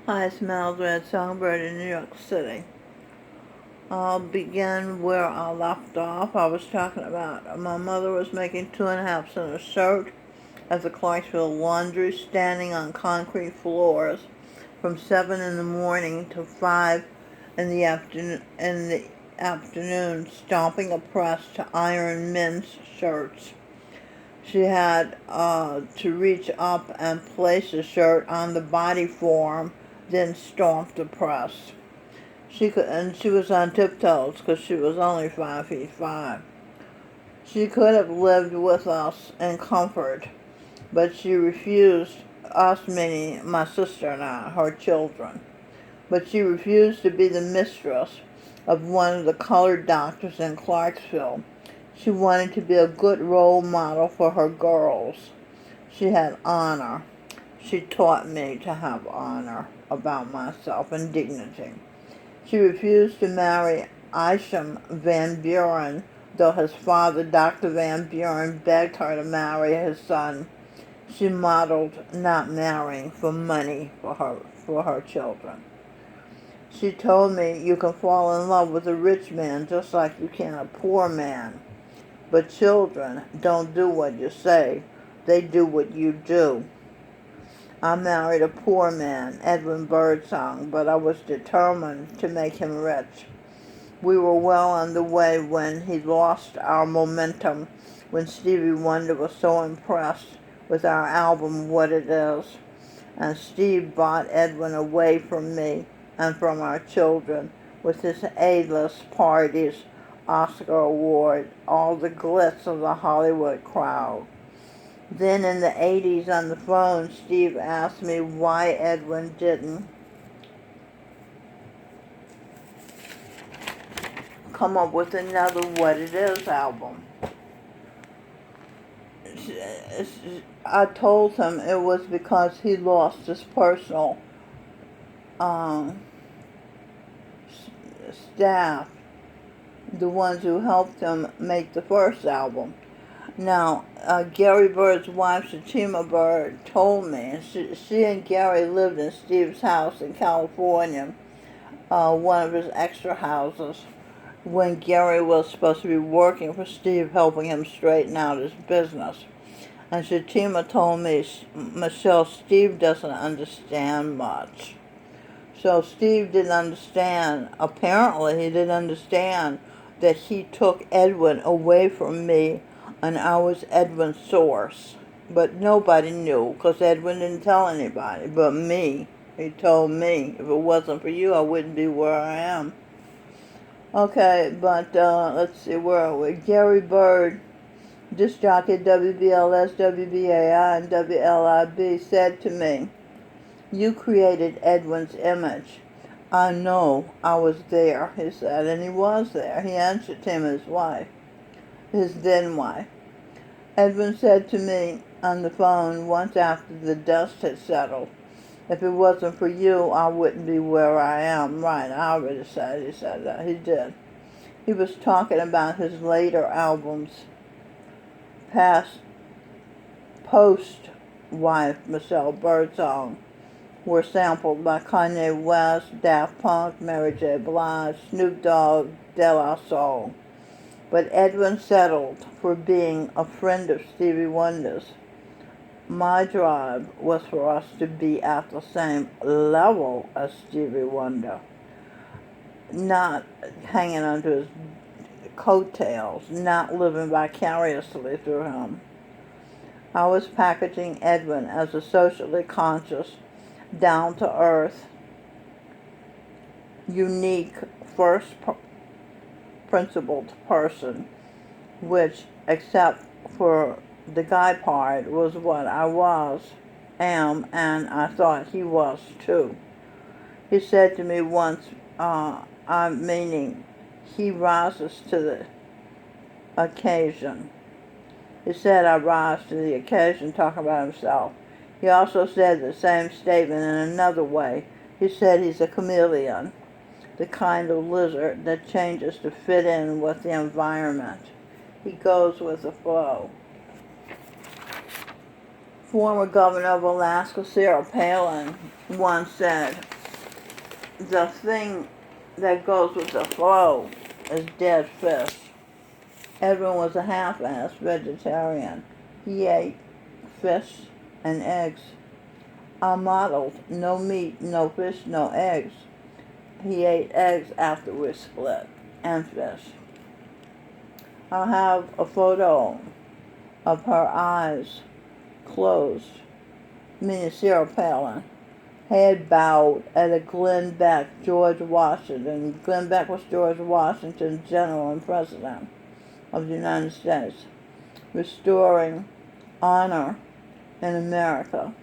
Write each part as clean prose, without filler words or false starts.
Hi, Smells Red Songbird in New York City. I'll begin where I left off. I was talking about my mother was making 2.5 cents a shirt at the Clarksville Laundry, standing on concrete floors from 7 in the morning to 5 in the afternoon, stomping a press to iron men's shirts. She had to reach up and place the shirt on the body form, then stomp the press. She was on tiptoes because she was only 5 feet 5. She could have lived with us in comfort, but she refused, us meaning my sister and I, her children. But she refused to be the mistress of one of the colored doctors in Clarksville. She wanted to be a good role model for her girls. She had honor. She taught me to have honor about myself and dignity. She refused to marry Isham Van Buren, though his father, Dr. Van Buren, begged her to marry his son. She modeled not marrying for money for her children. She told me you can fall in love with a rich man just like you can a poor man. But children don't do what you say, they do what you do. I married a poor man, Edwin Birdsong, but I was determined to make him rich. We were well on the way when he lost our momentum, when Stevie Wonder was so impressed with our album What It Is. And Steve bought Edwin away from me and from our children with his A-list parties, Oscar award, all the glitz of the Hollywood crowd. Then in the 80s on the phone, Steve asked me why Edwin didn't come up with another What It Is album. I told him it was because he lost his personal staff, the ones who helped him make the first album. Now, Gary Bird's wife, Shatima Bird, told me, she and Gary lived in Steve's house in California, one of his extra houses, when Gary was supposed to be working for Steve, helping him straighten out his business. And Shatima told me, Michelle, Steve doesn't understand much. So Steve didn't understand, apparently he didn't understand that he took Edwin away from me and I was Edwin's source. But nobody knew because Edwin didn't tell anybody but me. He told me, if it wasn't for you, I wouldn't be where I am. Okay, but let's see, where are we? Gary Bird, disc jockey WBLS, WBAI, and WLIB, said to me, "You created Edwin's image." "I know, I was there," he said, and he was there. He answered him, his wife, his then wife. Edwin said to me on the phone once after the dust had settled, "If it wasn't for you, I wouldn't be where I am." Right, I already said he said that. He did. He was talking about his later albums, post-wife Michelle Birdsong, were sampled by Kanye West, Daft Punk, Mary J. Blige, Snoop Dogg, De La Soul. But Edwin settled for being a friend of Stevie Wonder's. My drive was for us to be at the same level as Stevie Wonder, not hanging onto his coattails, not living vicariously through him. I was packaging Edwin as a socially conscious, down-to-earth, unique, first-principled person, which, except for the guy part, was what I am, and I thought he was too. He said to me once, meaning he rises to the occasion. He said I rise to the occasion, talking about himself. He also said the same statement in another way. He said he's a chameleon, the kind of lizard that changes to fit in with the environment. He goes with the flow. Former governor of Alaska, Sarah Palin, once said, the thing that goes with the flow is dead fish. Edwin was a half-assed vegetarian. He ate fish and eggs. I modeled no meat, no fish, no eggs. He ate eggs after we split, and fish. I have a photo of her eyes closed, meaning Sarah Palin, head bowed at a Glenn Beck, George Washington. Glenn Beck was George Washington, General and President of the United States, restoring honor in America.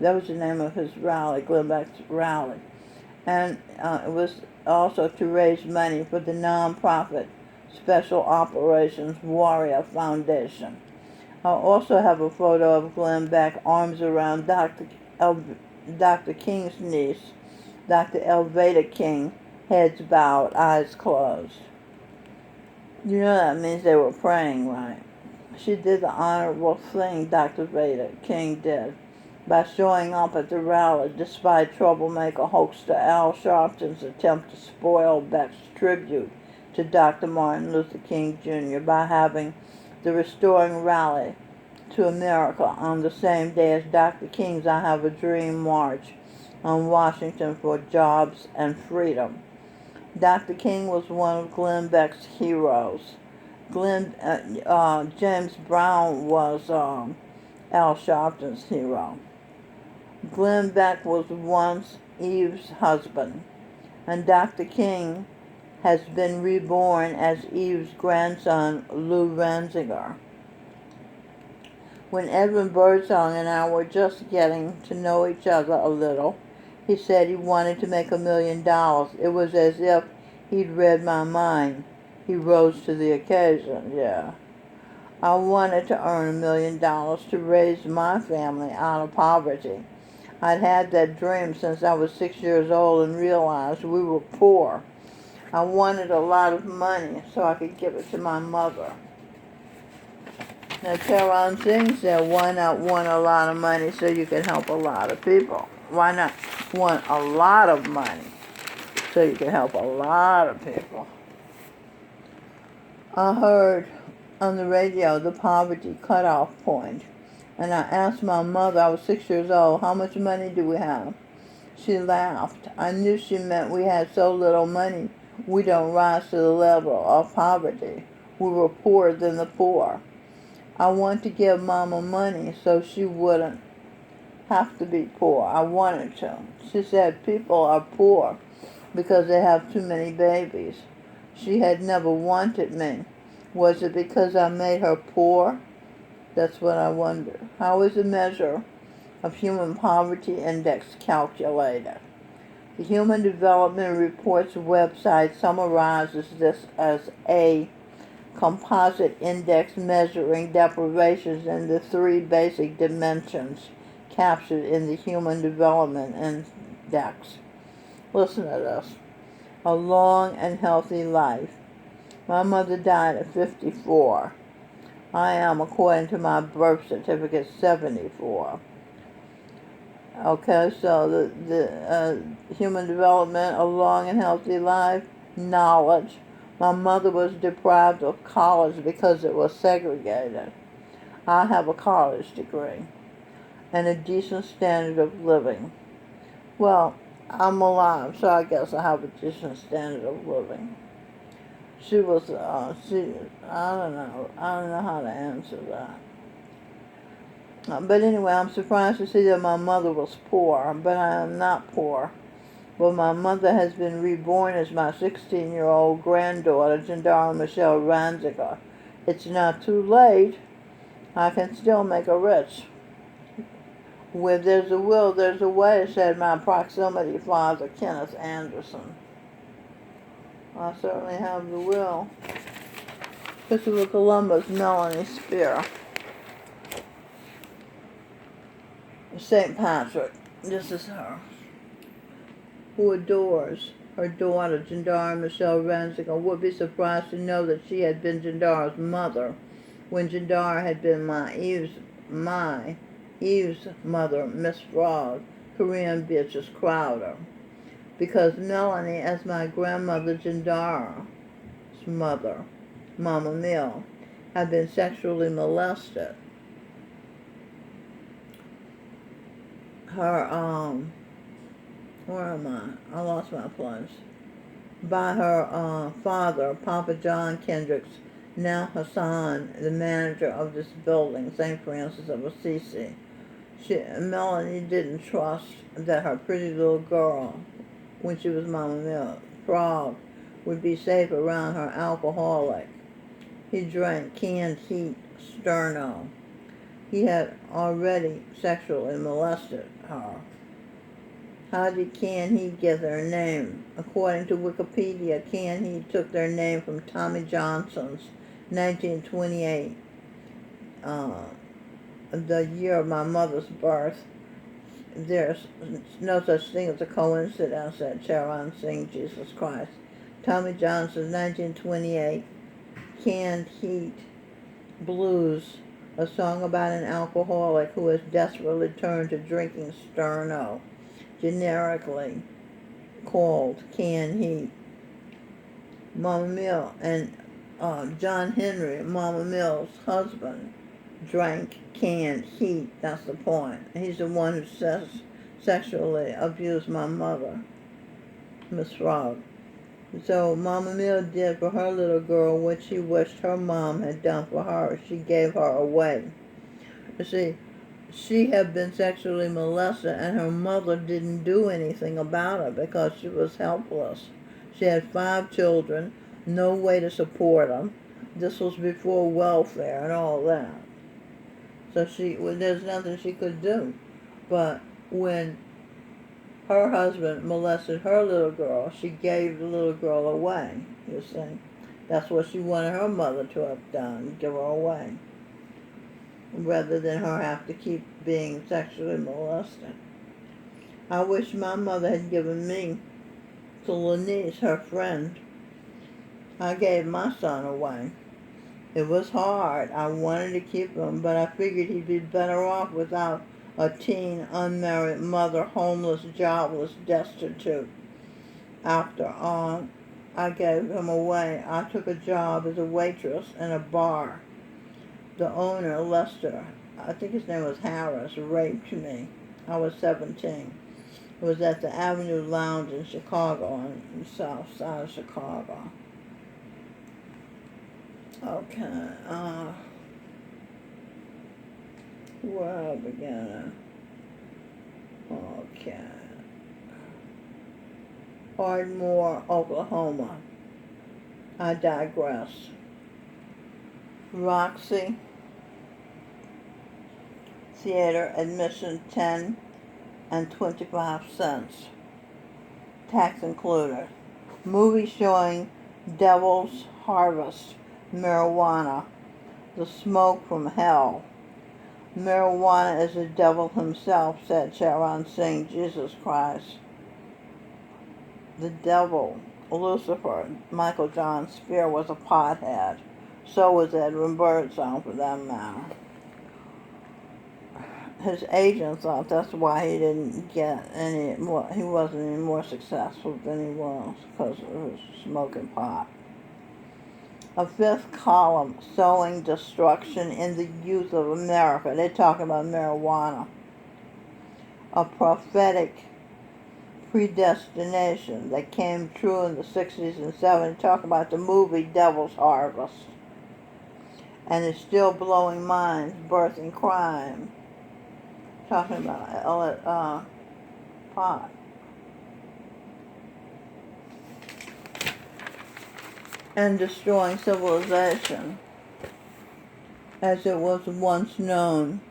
That was the name of his rally, Glenn Beck's rally. And it was also to raise money for the nonprofit Special Operations Warrior Foundation. I also have a photo of Glenn Beck, arms around Dr. King's niece, Dr. Elveda King, heads bowed, eyes closed. You know that means they were praying, right? She did the honorable thing Dr. Veda King did by showing up at the rally despite troublemaker hoaxer Al Sharpton's attempt to spoil Beck's tribute to Dr. Martin Luther King Jr. by having the restoring rally to America on the same day as Dr. King's I Have a Dream March on Washington for Jobs and Freedom. Dr. King was one of Glenn Beck's heroes. James Brown was Al Sharpton's hero. Glenn Beck was once Eve's husband, and Dr. King has been reborn as Eve's grandson, Lou Ranziger. When Edwin Birdsong and I were just getting to know each other a little, he said he wanted to make $1 million. It was as if he'd read my mind. He rose to the occasion, yeah. I wanted to earn $1 million to raise my family out of poverty. I'd had that dream since I was 6 years old and realized we were poor. I wanted a lot of money so I could give it to my mother. Now, Charan Singh said, why not want a lot of money so you can help a lot of people? Why not want a lot of money so you can help a lot of people? I heard on the radio the poverty cutoff point, and I asked my mother, I was 6 years old, how much money do we have? She laughed. I knew she meant we had so little money we don't rise to the level of poverty. We were poorer than the poor. I want to give Mama money so she wouldn't have to be poor. I wanted to. She said people are poor because they have too many babies. She had never wanted me. Was it because I made her poor? That's what I wonder. How is the measure of human poverty index calculated? The Human Development Report's website summarizes this as a composite index measuring deprivations in the 3 basic dimensions captured in the Human Development Index. Listen to this. A long and healthy life. My mother died at 54. I am, according to my birth certificate, 74. Okay, so the human development, a long and healthy life, knowledge. My mother was deprived of college because it was segregated. I have a college degree and a decent standard of living. Well, I'm alive, so I guess I have a decent standard of living. I don't know how to answer that. But anyway, I'm surprised to see that my mother was poor, but I am not poor. But my mother has been reborn as my 16-year-old granddaughter, Jandara Michelle Ranziger. It's not too late. I can still make her rich. Where there's a will, there's a way, said my proximity father, Kenneth Anderson. I certainly have the will. Christopher Columbus, Melanie Speer. St. Patrick, this is her, who adores her daughter, Jandara Michelle Ranziger, would be surprised to know that she had been Jandara's mother when Jandara had been Eve's mother, Miss Frog, Korean Beatrice Crowder. because Melanie, as my grandmother Jindara's mother, Mama Mill, had been sexually molested. Her, where am I? I lost my place. By her father, Papa John Kendricks, now Hassan, the manager of this building, St. Francis of Assisi. Melanie didn't trust that her pretty little girl, when she was Mama Mill, Frog, would be safe around her alcoholic. He drank canned heat Sterno. He had already sexually molested her. How did canned heat get their name? According to Wikipedia, canned heat took their name from Tommy Johnson's 1928, the year of my mother's birth. There's no such thing as a coincidence, said Charan Singh, Jesus Christ. Tommy Johnson's 1928 Canned Heat Blues, a song about an alcoholic who has desperately turned to drinking Sterno, generically called canned heat. Mama Mill and John Henry, Mama Mill's husband, drank canned heat. That's the point. He's the one who sexually abused my mother, Miss Frog. So Mama Mill did for her little girl what she wished her mom had done for her. She gave her away. You see, she had been sexually molested and her mother didn't do anything about it because she was helpless. She had 5 children, no way to support them. This was before welfare and all that. So there's nothing she could do. But when her husband molested her little girl, she gave the little girl away, you see. That's what she wanted her mother to have done, give her away, rather than her have to keep being sexually molested. I wish my mother had given me to Lenise, her friend. I gave my son away. It was hard. I wanted to keep him, but I figured he'd be better off without a teen, unmarried mother, homeless, jobless, destitute. After I gave him away, I took a job as a waitress in a bar. The owner, Lester, I think his name was Harris, raped me. I was 17. It was at the Avenue Lounge in Chicago, on the south side of Chicago. Okay, where I began. Okay. Ardmore, Oklahoma. I digress. Roxy Theater, admission 10 and 25 cents. Tax included. Movie showing Devil's Harvest, Marijuana, the smoke from hell. Marijuana is the devil himself, said Charan Singh, Jesus Christ. The devil, Lucifer, Michael John Speer, was a pothead. So was Edwin Birdsong, for that matter. His agent thought that's why he didn't get any more, he wasn't any more successful than he was, because of his smoking pot. A 5th column, sowing destruction in the youth of America. They're talking about marijuana. A prophetic predestination that came true in the 60s and 70s. Talk about the movie Devil's Harvest. And it's still blowing minds, birthing crime. Talking about pot. And destroying civilization as it was once known.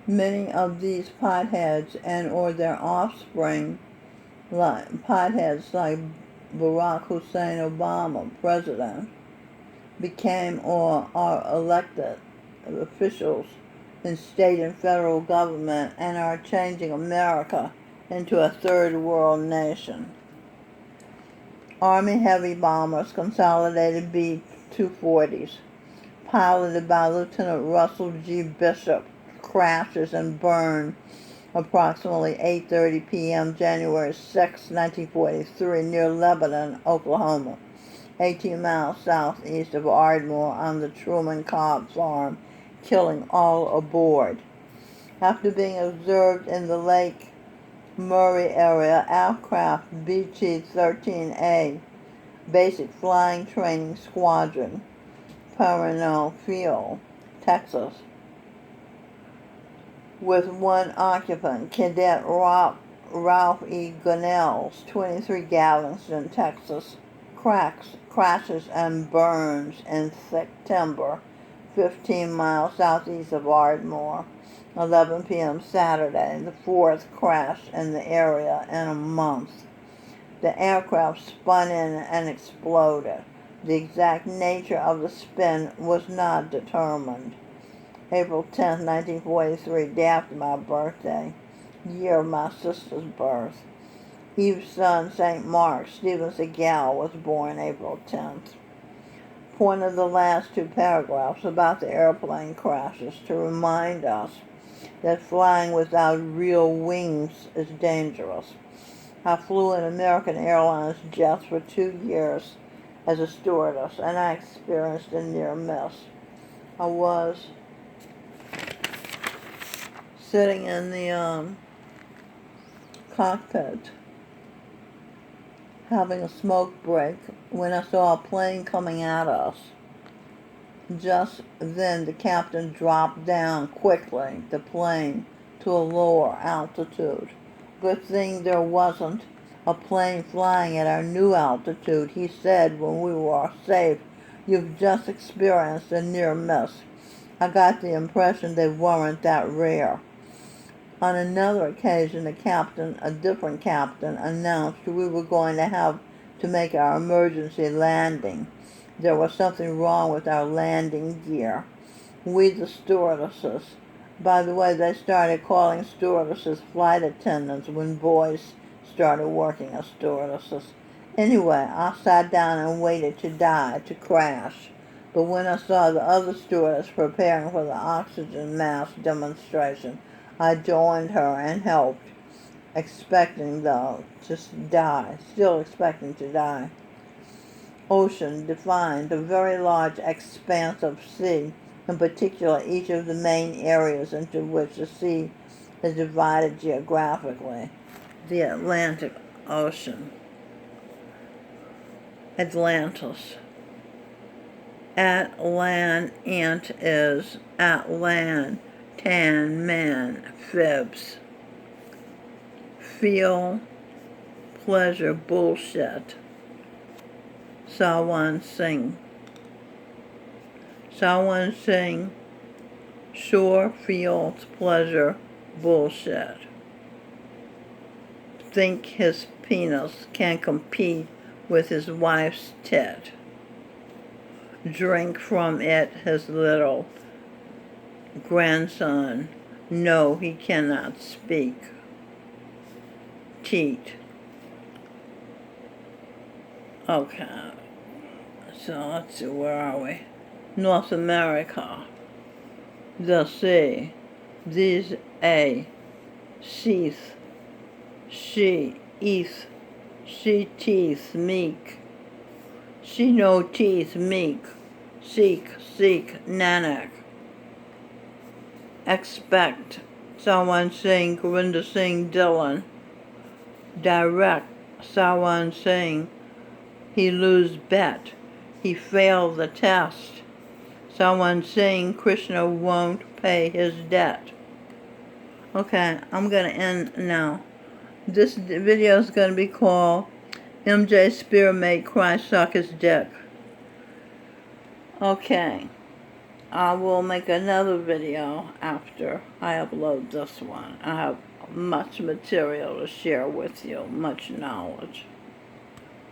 Many of these potheads and or their offspring, like potheads like Barack Hussein Obama, president, became or are elected officials in state and federal government and are changing America into a third world nation. Army heavy bombers, consolidated B-240s, piloted by Lieutenant Russell G. Bishop, crashes and burn approximately 8:30 p.m. January 6, 1943, near Lebanon, Oklahoma, 18 miles southeast of Ardmore on the Truman Cobb Farm, killing all aboard. After being observed in the Lake Murray area, aircraft BT-13A, Basic Flying Training Squadron, Paranal Field, Texas, with one occupant, Cadet Ralph E. Gunnels, 23, Galveston, Texas, crashes and burns in thick timber, 15 miles southeast of Ardmore, 11 p.m. Saturday, the fourth crash in the area in a month. The aircraft spun in and exploded. The exact nature of the spin was not determined. April 10, 1943, day after my birthday, year of my sister's birth. Eve's son, St. Mark, Stephen Segal, was born April 10th. Point of the last two paragraphs about the airplane crashes to remind us that flying without real wings is dangerous. I flew in American Airlines jets for 2 years as a stewardess, and I experienced a near miss. I was sitting in the cockpit having a smoke break when I saw a plane coming at us. Just then the captain dropped down quickly the plane to a lower altitude. Good thing there wasn't a plane flying at our new altitude, he said when we were safe. You've just experienced a near miss. I got the impression they weren't that rare. On another occasion, a different captain, announced we were going to have to make our emergency landing. There was something wrong with our landing gear. We, the stewardesses, by the way, they started calling stewardesses flight attendants when boys started working as stewardesses. Anyway, I sat down and waited to die, to crash. But when I saw the other stewardess preparing for the oxygen mask demonstration, I joined her and helped, expecting, though, to die, still expecting to die. Ocean defined a very large expanse of sea, in particular each of the main areas into which the sea is divided geographically. The Atlantic Ocean. Atlantis. Atlant is Atlan, tan, man, fibs. Feel, pleasure, bullshit. Sawan Singh. Sawan Singh sure feels pleasure, bullshit. Think his penis can compete with his wife's tit. Drink from it his little grandson. No, he cannot speak. Cheat. Okay, so let's see, where are we? North America. The sea. These a. Sheath. She. Eath. She teeth. Meek. She no teeth. Meek. Seek. Nanak. Expect. Someone saying Gurinder Singh Dillon. Direct. Someone saying he lose bet. He failed the test. Someone saying Krishna won't pay his debt. Okay, I'm going to end now. This video is going to be called MJ Speer Made Christ Suck His Dick. Okay, I will make another video after I upload this one. I have much material to share with you, much knowledge.